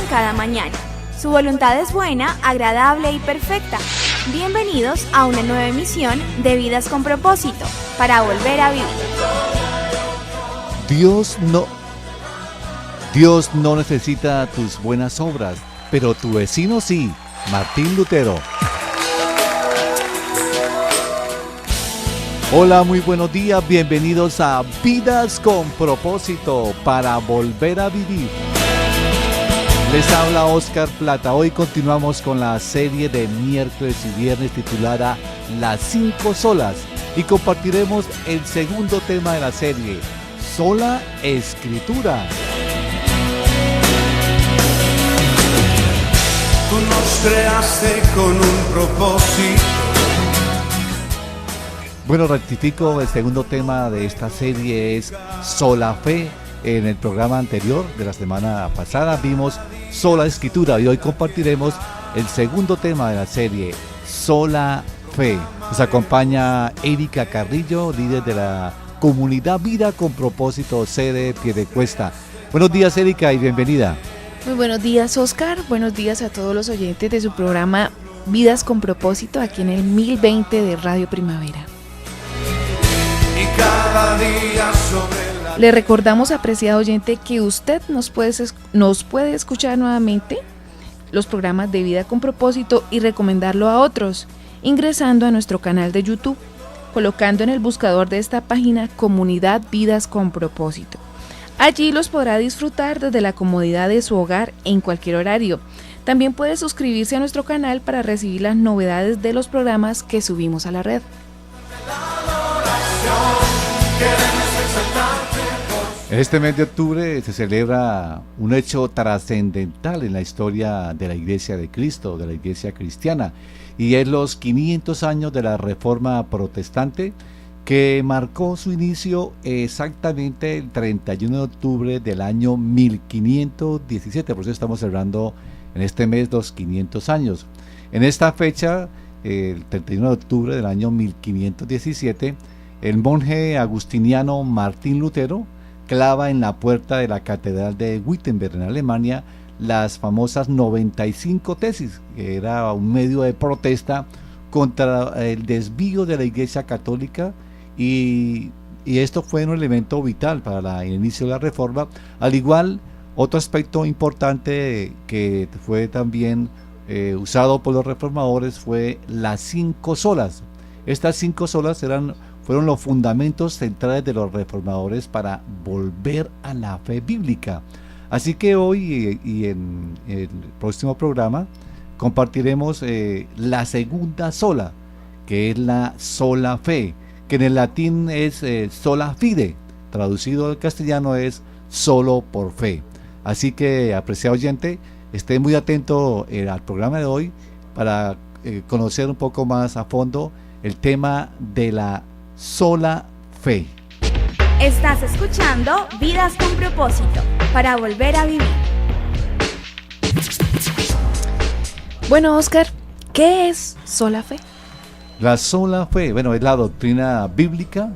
cada mañana. Su voluntad es buena, agradable y perfecta. Bienvenidos a una nueva emisión de Vidas con Propósito, para volver a vivir. Dios no necesita tus buenas obras, pero tu vecino sí. Martín Lutero. Hola, muy buenos días, bienvenidos a Vidas con Propósito, para volver a vivir. Les habla Oscar Plata. Hoy continuamos con la serie de miércoles y viernes titulada Las 5 solas, y compartiremos el segundo tema de la serie, Sola Escritura. Tú nos creaste con un propósito. Bueno, rectifico, el segundo tema de esta serie es Sola Fe. En el programa anterior de la semana pasada vimos Sola Escritura y hoy compartiremos el segundo tema de la serie, Sola Fe. Nos acompaña Erika Carrillo, líder de la comunidad Vida con Propósito, sede Piedecuesta. Buenos días, Erika, y bienvenida. Muy buenos días, Oscar. Buenos días a todos los oyentes de su programa Vidas con Propósito, aquí en el 1020 de Radio Primavera. Y cada día sobre Le recordamos, apreciado oyente, que usted nos puede escuchar nuevamente los programas de Vida con Propósito y recomendarlo a otros, ingresando a nuestro canal de YouTube, colocando en el buscador de esta página Comunidad Vidas con Propósito. Allí los podrá disfrutar desde la comodidad de su hogar en cualquier horario. También puede suscribirse a nuestro canal para recibir las novedades de los programas que subimos a la red. En este mes de octubre se celebra un hecho trascendental en la historia de la Iglesia de Cristo, de la Iglesia cristiana, y es los 500 años de la Reforma Protestante, que marcó su inicio exactamente el 31 de octubre del año 1517, por eso estamos celebrando en este mes los 500 años. En esta fecha, el 31 de octubre del año 1517, el monje agustiniano Martín Lutero clava en la puerta de la Catedral de Wittenberg, en Alemania, las famosas 95 tesis, que era un medio de protesta contra el desvío de la Iglesia Católica, y esto fue un elemento vital para el inicio de la Reforma. Al igual, otro aspecto importante que fue también usado por los reformadores fue las 5 solas. Estas 5 solas fueron los fundamentos centrales de los reformadores para volver a la fe bíblica. Así que hoy y en el próximo programa compartiremos la segunda sola, que es la sola fe, que en el latín es sola fide, traducido al castellano es solo por fe. Así que, apreciado oyente, esté muy atento al programa de hoy para conocer un poco más a fondo el tema de la sola fe. Estás escuchando Vidas con Propósito, para volver a vivir. Bueno, Oscar, ¿qué es sola fe? La sola fe, bueno, es la doctrina bíblica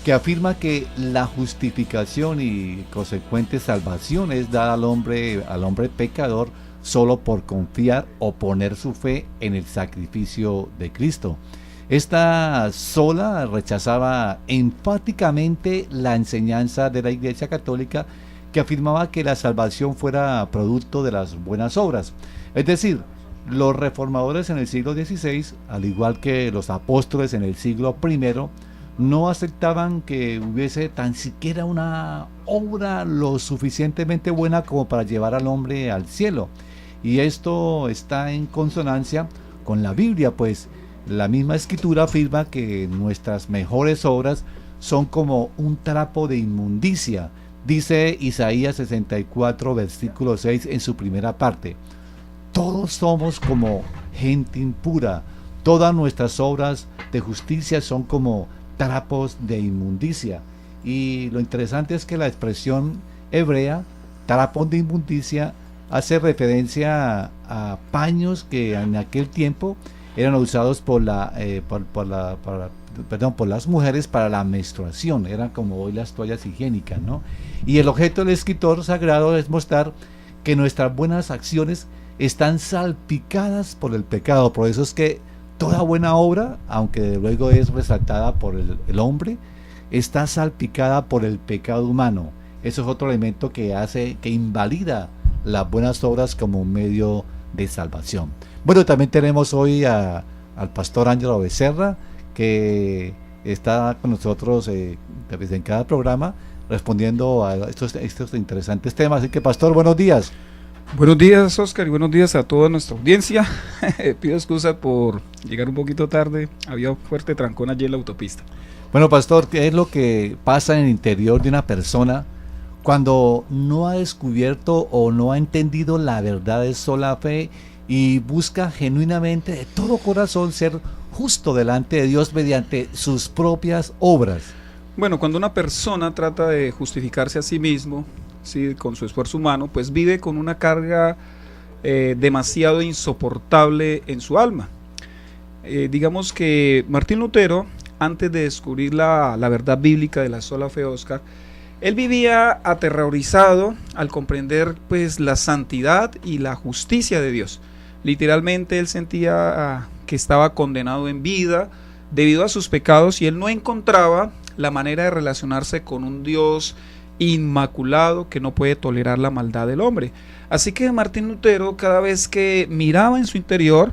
que afirma que la justificación y consecuente salvación es dada al hombre pecador solo por confiar o poner su fe en el sacrificio de Cristo. Esta sola rechazaba enfáticamente la enseñanza de la Iglesia Católica, que afirmaba que la salvación fuera producto de las buenas obras. Es decir, los reformadores en el siglo XVI, al igual que los apóstoles en el siglo I, no aceptaban que hubiese tan siquiera una obra lo suficientemente buena como para llevar al hombre al cielo. Y esto está en consonancia con la Biblia, pues la misma Escritura afirma que nuestras mejores obras son como un trapo de inmundicia. Dice Isaías 64, versículo 6 en su primera parte: todos somos como gente impura, todas nuestras obras de justicia son como trapos de inmundicia. Y lo interesante es que la expresión hebrea, trapos de inmundicia, hace referencia a paños que en aquel tiempo eran usados por las mujeres para la menstruación. Eran como hoy las toallas higiénicas, ¿no? Y el objeto del escritor sagrado es mostrar que nuestras buenas acciones están salpicadas por el pecado. Por eso es que toda buena obra, aunque luego es resaltada por el hombre, está salpicada por el pecado humano. Eso es otro elemento que invalida las buenas obras como un medio de salvación. Bueno, también tenemos hoy al pastor Ángelo Becerra, que está con nosotros en cada programa respondiendo a estos interesantes temas. Así que, pastor, buenos días. Buenos días, Oscar, y buenos días a toda nuestra audiencia. Pido excusa por llegar un poquito tarde, había un fuerte trancón allí en la autopista. Bueno, pastor, ¿qué es lo que pasa en el interior de una persona cuando no ha descubierto o no ha entendido la verdad de sola fe y busca genuinamente de todo corazón ser justo delante de Dios mediante sus propias obras? Bueno, cuando una persona trata de justificarse a sí mismo, sí, con su esfuerzo humano, pues vive con una carga demasiado insoportable en su alma. Digamos que Martín Lutero, antes de descubrir la verdad bíblica de la sola fe, Oscar, él vivía aterrorizado al comprender pues la santidad y la justicia de Dios. Literalmente él sentía que estaba condenado en vida debido a sus pecados y él no encontraba la manera de relacionarse con un Dios inmaculado que no puede tolerar la maldad del hombre. Así que Martín Lutero, cada vez que miraba en su interior,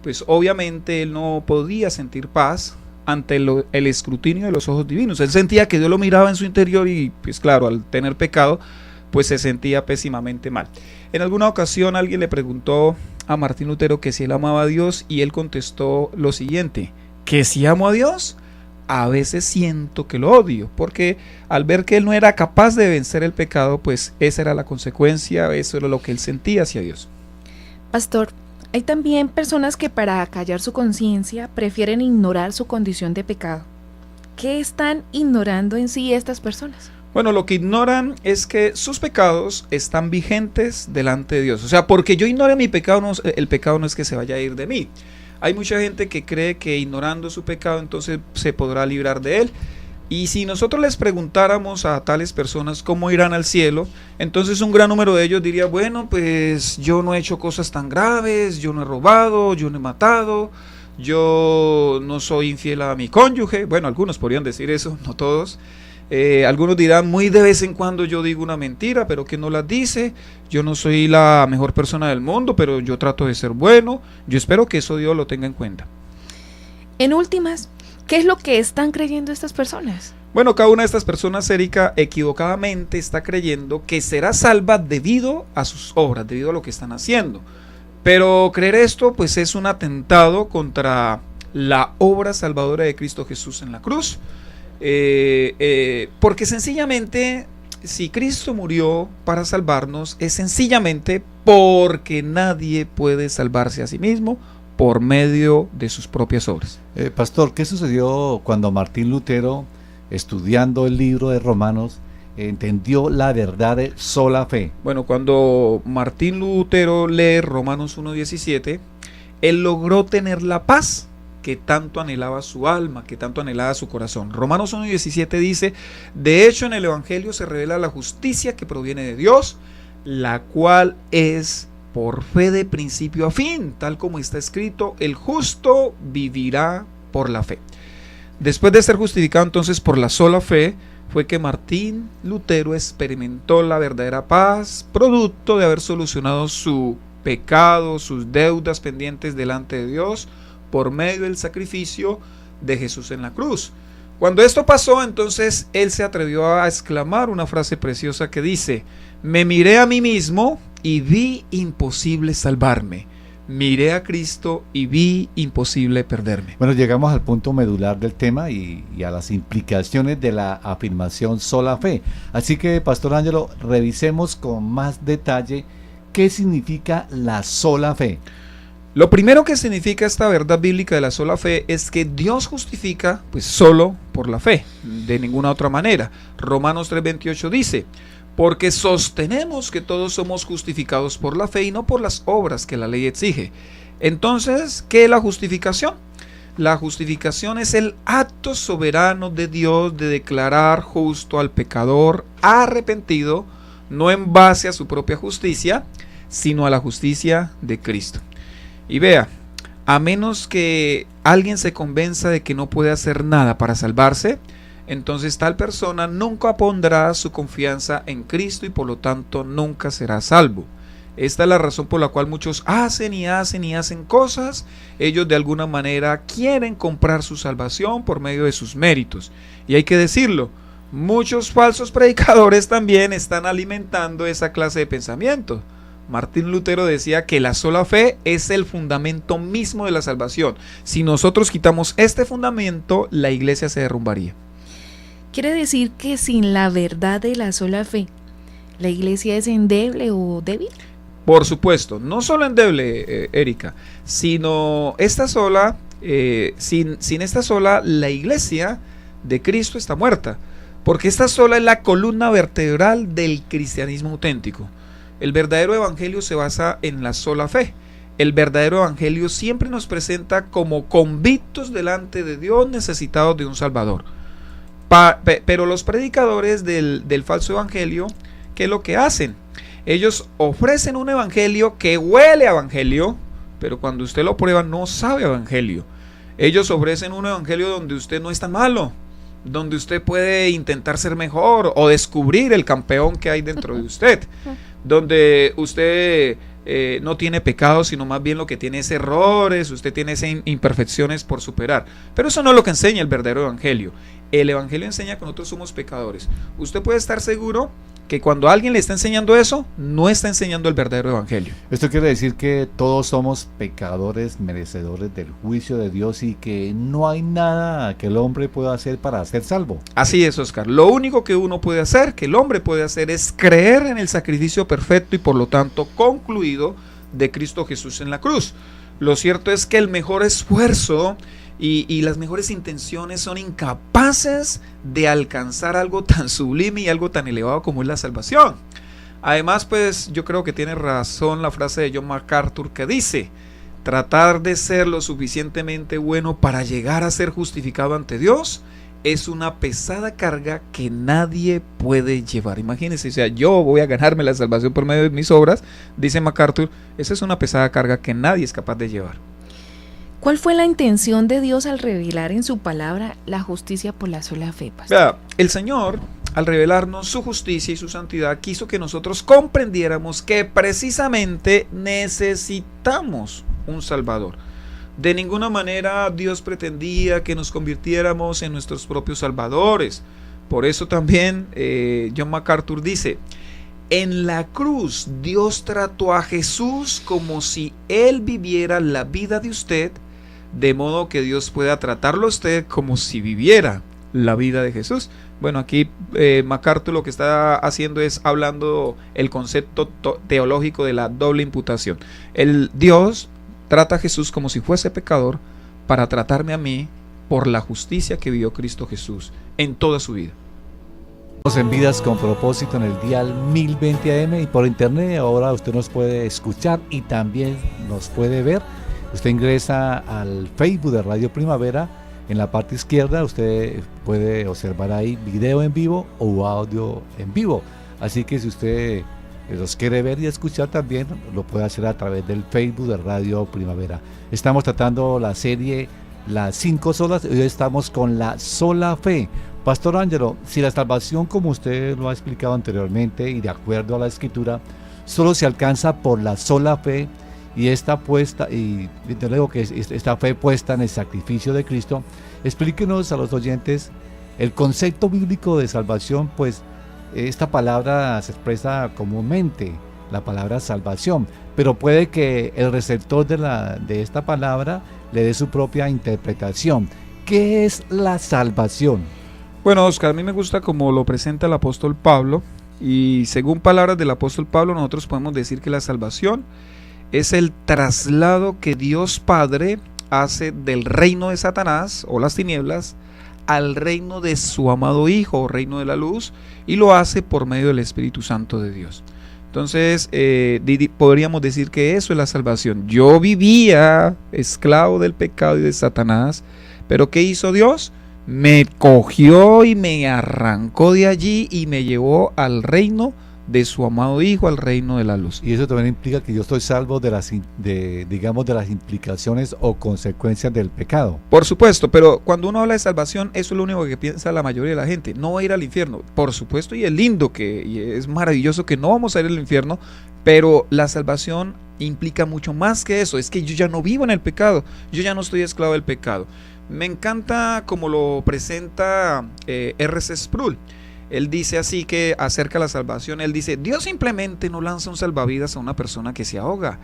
pues obviamente él no podía sentir paz ante el escrutinio de los ojos divinos. Él sentía que Dios lo miraba en su interior y pues claro, al tener pecado, pues se sentía pésimamente mal. En alguna ocasión alguien le preguntó a Martín Lutero que si él amaba a Dios y él contestó lo siguiente: que si amo a Dios, a veces siento que lo odio, porque al ver que él no era capaz de vencer el pecado, pues esa era la consecuencia, eso era lo que él sentía hacia Dios. Pastor, hay también personas que para callar su conciencia prefieren ignorar su condición de pecado. ¿Qué están ignorando en sí estas personas? Bueno, lo que ignoran es que sus pecados están vigentes delante de Dios. O sea, porque yo ignore mi pecado, el pecado no es que se vaya a ir de mí. Hay mucha gente que cree que ignorando su pecado entonces se podrá librar de él. Y si nosotros les preguntáramos a tales personas cómo irán al cielo, entonces un gran número de ellos diría: bueno, pues yo no he hecho cosas tan graves, yo no he robado, yo no he matado, yo no soy infiel a mi cónyuge. Bueno, algunos podrían decir eso, no todos. Algunos dirán: muy de vez en cuando yo digo una mentira, pero que no las dice. Yo no soy la mejor persona del mundo, pero yo trato de ser bueno. Yo espero que eso Dios lo tenga en cuenta. En últimas, ¿qué es lo que están creyendo estas personas? Bueno, cada una de estas personas, Erika, equivocadamente está creyendo que será salva debido a sus obras, debido a lo que están haciendo. Pero creer esto, pues es un atentado contra la obra salvadora de Cristo Jesús en la cruz. Porque sencillamente, si Cristo murió para salvarnos, es sencillamente porque nadie puede salvarse a sí mismo por medio de sus propias obras. Pastor, ¿qué sucedió cuando Martín Lutero, estudiando el libro de Romanos, entendió la verdad de sola fe? Bueno, cuando Martín Lutero lee Romanos 1:17, él logró tener la paz que tanto anhelaba su alma, que tanto anhelaba su corazón. Romanos 1:17 dice: de hecho en el Evangelio se revela la justicia que proviene de Dios, la cual es por fe de principio a fin, tal como está escrito: el justo vivirá por la fe. Después de ser justificado entonces por la sola fe, fue que Martín Lutero experimentó la verdadera paz, producto de haber solucionado su pecado, sus deudas pendientes delante de Dios, por medio del sacrificio de Jesús en la cruz. Cuando esto pasó, entonces él se atrevió a exclamar una frase preciosa que dice: me miré a mí mismo y vi imposible salvarme. Miré a Cristo y vi imposible perderme. Bueno, llegamos al punto medular del tema y a las implicaciones de la afirmación sola fe. Así que, Pastor Ángelo, revisemos con más detalle qué significa la sola fe. Lo primero que significa esta verdad bíblica de la sola fe es que Dios justifica pues solo por la fe, de ninguna otra manera. Romanos 3:28 dice: porque sostenemos que todos somos justificados por la fe y no por las obras que la ley exige. Entonces, ¿qué es la justificación? La justificación es el acto soberano de Dios de declarar justo al pecador arrepentido, no en base a su propia justicia, sino a la justicia de Cristo. Y vea, a menos que alguien se convenza de que no puede hacer nada para salvarse, entonces tal persona nunca pondrá su confianza en Cristo y por lo tanto nunca será salvo. Esta es la razón por la cual muchos hacen cosas. Ellos de alguna manera quieren comprar su salvación por medio de sus méritos. Y hay que decirlo, muchos falsos predicadores también están alimentando esa clase de pensamiento. Martín Lutero decía que la sola fe es el fundamento mismo de la salvación. Si nosotros quitamos este fundamento, la iglesia se derrumbaría. ¿Quiere decir que sin la verdad de la sola fe, la iglesia es endeble o débil? Por supuesto, no solo endeble, Erika, sino esta sola, sin esta sola, la iglesia de Cristo está muerta, porque esta sola es la columna vertebral del cristianismo auténtico. El verdadero evangelio se basa en la sola fe. El verdadero evangelio siempre nos presenta como convictos delante de Dios, necesitados de un Salvador. Pero los predicadores del falso evangelio, ¿qué es lo que hacen? Ellos ofrecen un evangelio que huele a evangelio, pero cuando usted lo prueba no sabe evangelio. Ellos ofrecen un evangelio donde usted no es tan malo, donde usted puede intentar ser mejor o descubrir el campeón que hay dentro de usted, donde usted no tiene pecados, sino más bien lo que tiene es errores, usted tiene imperfecciones por superar. Pero eso no es lo que enseña el verdadero evangelio. El evangelio enseña que nosotros somos pecadores. Usted puede estar seguro que cuando alguien le está enseñando eso, no está enseñando el verdadero evangelio. Esto quiere decir que todos somos pecadores merecedores del juicio de Dios y que no hay nada que el hombre pueda hacer para ser salvo. Así es, Oscar. Lo único que uno puede hacer, que el hombre puede hacer, es creer en el sacrificio perfecto y por lo tanto concluido de Cristo Jesús en la cruz. Lo cierto es que el mejor esfuerzo y las mejores intenciones son incapaces de alcanzar algo tan sublime y algo tan elevado como es la salvación. Además, pues yo creo que tiene razón la frase de John MacArthur que dice: tratar de ser lo suficientemente bueno para llegar a ser justificado ante Dios es una pesada carga que nadie puede llevar. Imagínense, o sea, yo voy a ganarme la salvación por medio de mis obras, dice MacArthur, esa es una pesada carga que nadie es capaz de llevar. ¿Cuál fue la intención de Dios al revelar en su palabra la justicia por la sola fe, pastor? Vea, el Señor, al revelarnos su justicia y su santidad, quiso que nosotros comprendiéramos que precisamente necesitamos un Salvador. De ninguna manera Dios pretendía que nos convirtiéramos en nuestros propios salvadores. Por eso también John MacArthur dice: en la cruz Dios trató a Jesús como si Él viviera la vida de usted, de modo que Dios pueda tratarlo a usted como si viviera la vida de Jesús. Bueno, aquí MacArthur lo que está haciendo es hablando el concepto teológico de la doble imputación. El Dios trata a Jesús como si fuese pecador para tratarme a mí por la justicia que vivió Cristo Jesús en toda su vida. Estamos en Vidas con Propósito en el dial 1020 AM y por internet. Ahora usted nos puede escuchar y también nos puede ver. Usted ingresa al Facebook de Radio Primavera. En la parte izquierda usted puede observar ahí video en vivo o audio en vivo. Así que si usted los quiere ver y escuchar, también lo puede hacer a través del Facebook de Radio Primavera. Estamos tratando la serie Las 5 solas y hoy estamos con la sola fe. Pastor Ángelo, si la salvación, como usted lo ha explicado anteriormente y de acuerdo a la Escritura, solo se alcanza por la sola fe y esta puesta, y luego que esta fe puesta en el sacrificio de Cristo, explíquenos a los oyentes el concepto bíblico de salvación, pues esta palabra se expresa comúnmente, la palabra salvación, pero puede que el receptor de esta palabra le dé su propia interpretación. ¿Qué es la salvación? Bueno, Oscar, a mí me gusta como lo presenta el apóstol Pablo, y según palabras del apóstol Pablo, nosotros podemos decir que la salvación es el traslado que Dios Padre hace del reino de Satanás o las tinieblas al reino de su amado Hijo o reino de la luz, y lo hace por medio del Espíritu Santo de Dios. Entonces podríamos decir que eso es la salvación. Yo vivía esclavo del pecado y de Satanás, pero ¿qué hizo Dios? Me cogió y me arrancó de allí y me llevó al reino de su amado Hijo al reino de la luz. Y eso también implica que yo estoy salvo de las implicaciones o consecuencias del pecado. Por supuesto, pero cuando uno habla de salvación, eso es lo único que piensa la mayoría de la gente. No va a ir al infierno. Por supuesto, y es lindo, y es maravilloso que no vamos a ir al infierno, pero la salvación implica mucho más que eso. Es que yo ya no vivo en el pecado, yo ya no estoy esclavo del pecado. Me encanta como lo presenta R.C. Sproul. Él dice así que acerca de la salvación, él dice: Dios simplemente no lanza un salvavidas a una persona que se ahoga.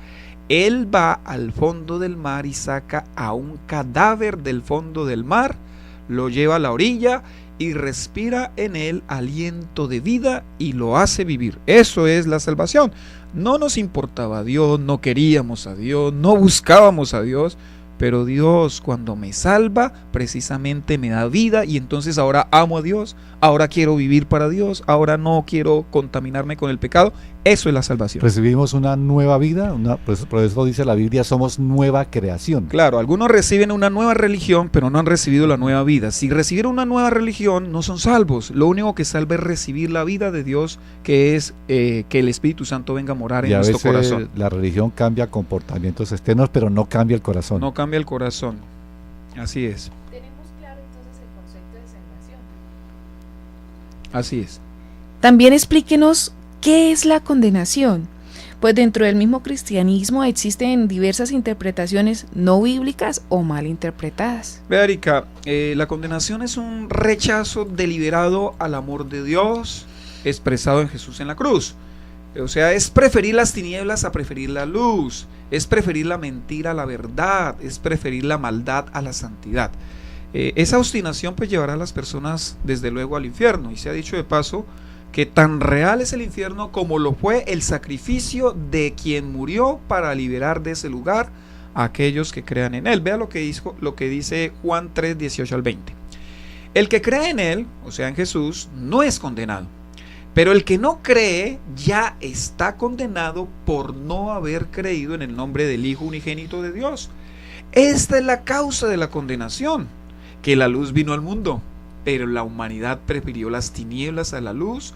Él va al fondo del mar y saca a un cadáver del fondo del mar, lo lleva a la orilla y respira en él aliento de vida y lo hace vivir. Eso es la salvación. No nos importaba a Dios, no queríamos a Dios, no buscábamos a Dios, pero Dios, cuando me salva, precisamente me da vida, y entonces ahora amo a Dios, ahora quiero vivir para Dios, ahora no quiero contaminarme con el pecado. Eso es la salvación. Recibimos una nueva vida, por eso dice la Biblia, somos nueva creación. Claro, algunos reciben una nueva religión, pero no han recibido la nueva vida. Si recibieron una nueva religión, no son salvos. Lo único que salva es recibir la vida de Dios, que es que el Espíritu Santo venga a morar en nuestro corazón. La religión cambia comportamientos externos, pero no cambia el corazón. No cambia el corazón. Así es. Tenemos claro entonces el concepto de salvación. Así es. También explíquenos qué es la condenación. Pues dentro del mismo cristianismo existen diversas interpretaciones no bíblicas o mal interpretadas. Ve, Erika, la condenación es un rechazo deliberado al amor de Dios expresado en Jesús en la cruz. O sea, es preferir las tinieblas a preferir la luz, es preferir la mentira a la verdad, es preferir la maldad a la santidad. Esa obstinación pues llevará a las personas desde luego al infierno, y se ha dicho de paso que tan real es el infierno como lo fue el sacrificio de quien murió para liberar de ese lugar a aquellos que crean en él. Vea lo que dice Juan 3, 18 al 20. El que cree en él, o sea en Jesús, no es condenado, pero el que no cree ya está condenado por no haber creído en el nombre del Hijo unigénito de Dios. Esta es la causa de la condenación, que la luz vino al mundo, pero la humanidad prefirió las tinieblas a la luz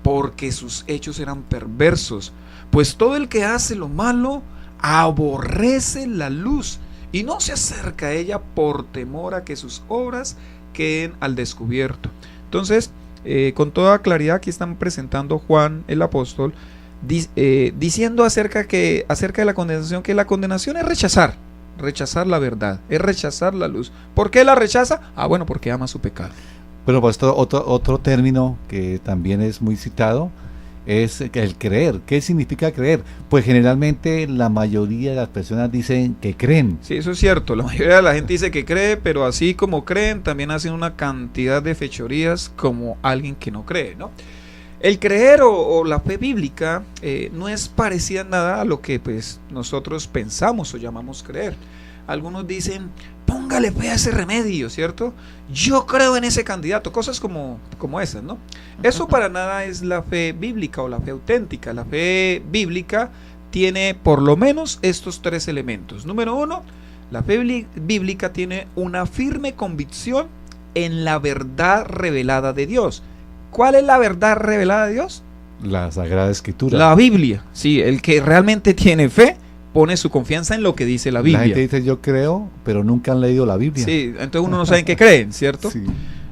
porque sus hechos eran perversos. Pues todo el que hace lo malo aborrece la luz y no se acerca a ella por temor a que sus obras queden al descubierto. Entonces, con toda claridad aquí están presentando Juan el apóstol diciendo acerca de la condenación, que la condenación es rechazar la verdad, es rechazar la luz. ¿Por qué la rechaza? Bueno, porque ama su pecado. Bueno, pues otro término que también es muy citado es el creer. ¿Qué significa creer? Pues generalmente la mayoría de las personas dicen que creen. Sí, eso es cierto, la mayoría de la gente dice que cree, pero así como creen, también hacen una cantidad de fechorías como alguien que no cree, ¿no? El creer o la fe bíblica no es parecida en nada a lo que pues nosotros pensamos o llamamos creer. Algunos dicen: póngale fe a ese remedio, ¿cierto? Yo creo en ese candidato, cosas como esas, ¿no? Eso para nada es la fe bíblica o la fe auténtica. La fe bíblica tiene por lo menos estos tres elementos. Número uno, la fe bíblica tiene una firme convicción en la verdad revelada de Dios. ¿Cuál es la verdad revelada de Dios? La Sagrada Escritura. La Biblia. Sí, el que realmente tiene fe pone su confianza en lo que dice la Biblia. La gente dice: yo creo, pero nunca han leído la Biblia. Sí, entonces uno no sabe en qué creen, ¿cierto? Sí.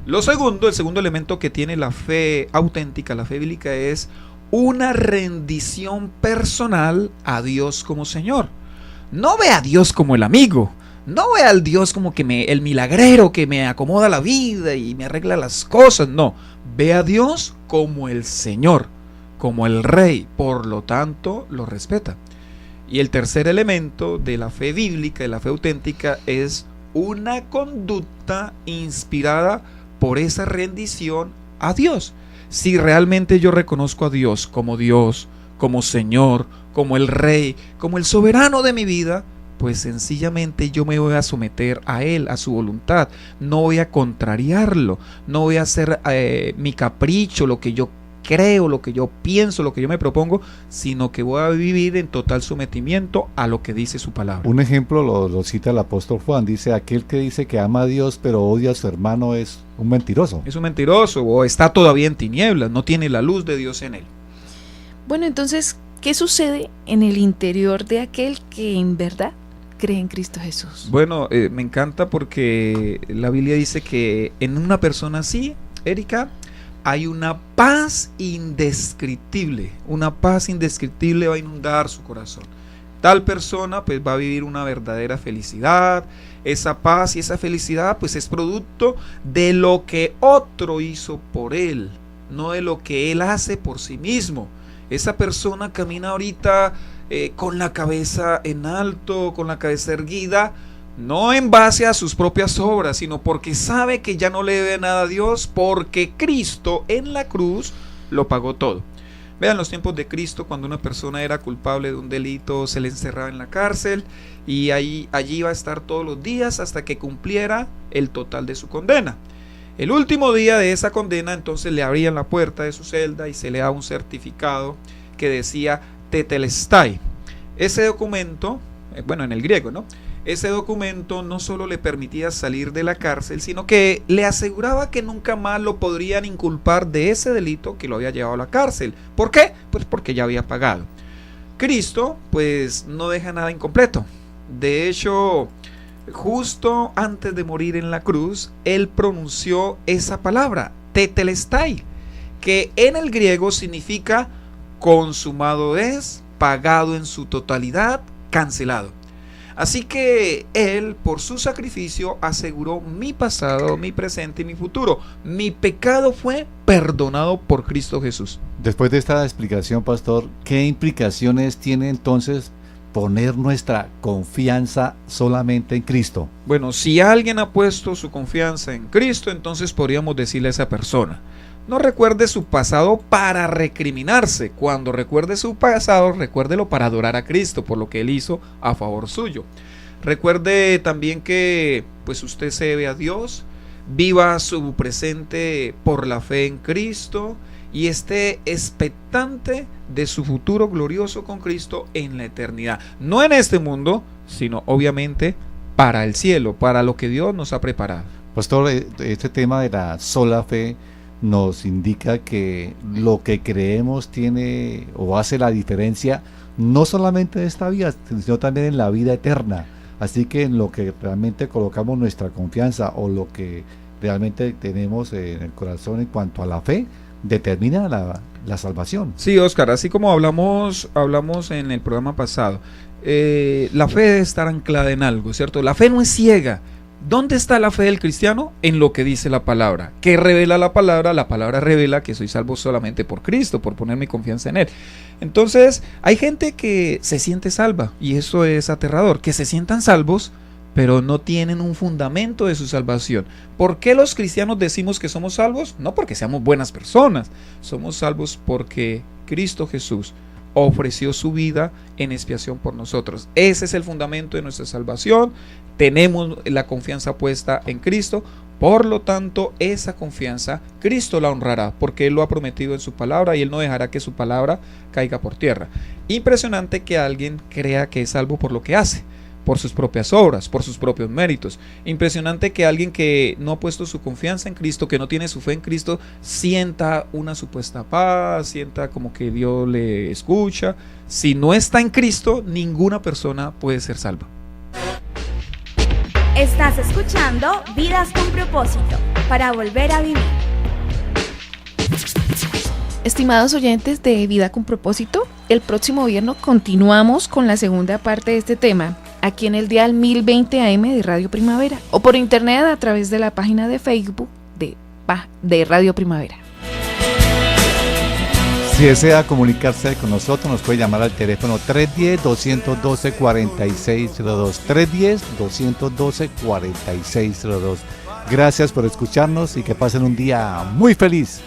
El segundo elemento que tiene la fe auténtica, la fe bíblica, es una rendición personal a Dios como Señor. No ve a Dios como el amigo, no ve al Dios como que el milagrero que me acomoda la vida y me arregla las cosas, no. Ve a Dios como el Señor, como el Rey, por lo tanto lo respeta. Y el tercer elemento de la fe bíblica, de la fe auténtica, es una conducta inspirada por esa rendición a Dios. Si realmente yo reconozco a Dios, como Señor, como el Rey, como el soberano de mi vida, pues sencillamente yo me voy a someter a Él, a su voluntad. No voy a contrariarlo, no voy a hacer mi capricho, lo que yo creo, lo que yo pienso, lo que yo me propongo, sino que voy a vivir en total sometimiento a lo que dice su palabra. Un ejemplo lo cita el apóstol Juan, dice: aquel que dice que ama a Dios pero odia a su hermano es un mentiroso. Es un mentiroso o está todavía en tinieblas, no tiene la luz de Dios en él. Bueno, entonces, ¿qué sucede en el interior de aquel que en verdad cree en Cristo Jesús? Bueno, me encanta porque la Biblia dice que en una persona así, Erika, hay una paz indescriptible va a inundar su corazón. Tal persona pues va a vivir una verdadera felicidad. Esa paz y esa felicidad pues es producto de lo que otro hizo por él, no de lo que él hace por sí mismo. Esa persona camina ahorita con la cabeza en alto, con la cabeza erguida, no en base a sus propias obras, sino porque sabe que ya no le debe nada a Dios, porque Cristo en la cruz lo pagó todo. Vean los tiempos de Cristo, cuando una persona era culpable de un delito, se le encerraba en la cárcel y allí iba a estar todos los días hasta que cumpliera el total de su condena. El último día de esa condena, entonces le abrían la puerta de su celda y se le daba un certificado que decía tetelestai. Ese documento, bueno, en el griego, ¿no? Ese documento no solo le permitía salir de la cárcel, sino que le aseguraba que nunca más lo podrían inculpar de ese delito que lo había llevado a la cárcel. ¿Por qué? Pues porque ya había pagado. Cristo, pues, no deja nada incompleto. De hecho, justo antes de morir en la cruz, él pronunció esa palabra, tetelestai, que en el griego significa consumado es, pagado en su totalidad, cancelado. Así que él, por su sacrificio, aseguró mi pasado, mi presente y mi futuro. Mi pecado fue perdonado por Cristo Jesús. Después de esta explicación, pastor, ¿qué implicaciones tiene entonces poner nuestra confianza solamente en Cristo? Bueno, si alguien ha puesto su confianza en Cristo, entonces podríamos decirle a esa persona: no recuerde su pasado para recriminarse. Cuando recuerde su pasado, recuérdelo para adorar a Cristo por lo que Él hizo a favor suyo. Recuerde también que pues usted se debe a Dios, viva su presente por la fe en Cristo y esté expectante de su futuro glorioso con Cristo en la eternidad. No en este mundo, sino obviamente para el cielo, para lo que Dios nos ha preparado. Pastor, este tema de la sola fe nos indica que lo que creemos tiene o hace la diferencia no solamente en esta vida, sino también en la vida eterna. Así que en lo que realmente colocamos nuestra confianza o lo que realmente tenemos en el corazón en cuanto a la fe, determina la salvación. Sí, Oscar, así como hablamos en el programa pasado, la fe debe estar anclada en algo, ¿cierto? La fe no es ciega. ¿Dónde está la fe del cristiano? En lo que dice la palabra. ¿Qué revela la palabra? La palabra revela que soy salvo solamente por Cristo, por poner mi confianza en Él. Entonces, hay gente que se siente salva, y eso es aterrador, que se sientan salvos, pero no tienen un fundamento de su salvación. ¿Por qué los cristianos decimos que somos salvos? No porque seamos buenas personas, somos salvos porque Cristo Jesús ofreció su vida en expiación por nosotros. Ese es el fundamento de nuestra salvación. Tenemos la confianza puesta en Cristo, por lo tanto esa confianza Cristo la honrará, porque Él lo ha prometido en su palabra y Él no dejará que su palabra caiga por tierra. Impresionante que alguien crea que es salvo por lo que hace, por sus propias obras, por sus propios méritos. Impresionante que alguien que no ha puesto su confianza en Cristo, que no tiene su fe en Cristo, sienta una supuesta paz, sienta como que Dios le escucha. Si no está en Cristo, ninguna persona puede ser salva. Estás escuchando Vidas con Propósito, para volver a vivir. Estimados oyentes de Vida con Propósito, el próximo viernes continuamos con la segunda parte de este tema, aquí en el dial 1020 AM de Radio Primavera, o por internet a través de la página de Facebook de Radio Primavera. Si desea comunicarse con nosotros, nos puede llamar al teléfono 310-212-4602, 310-212-4602. Gracias por escucharnos y que pasen un día muy feliz.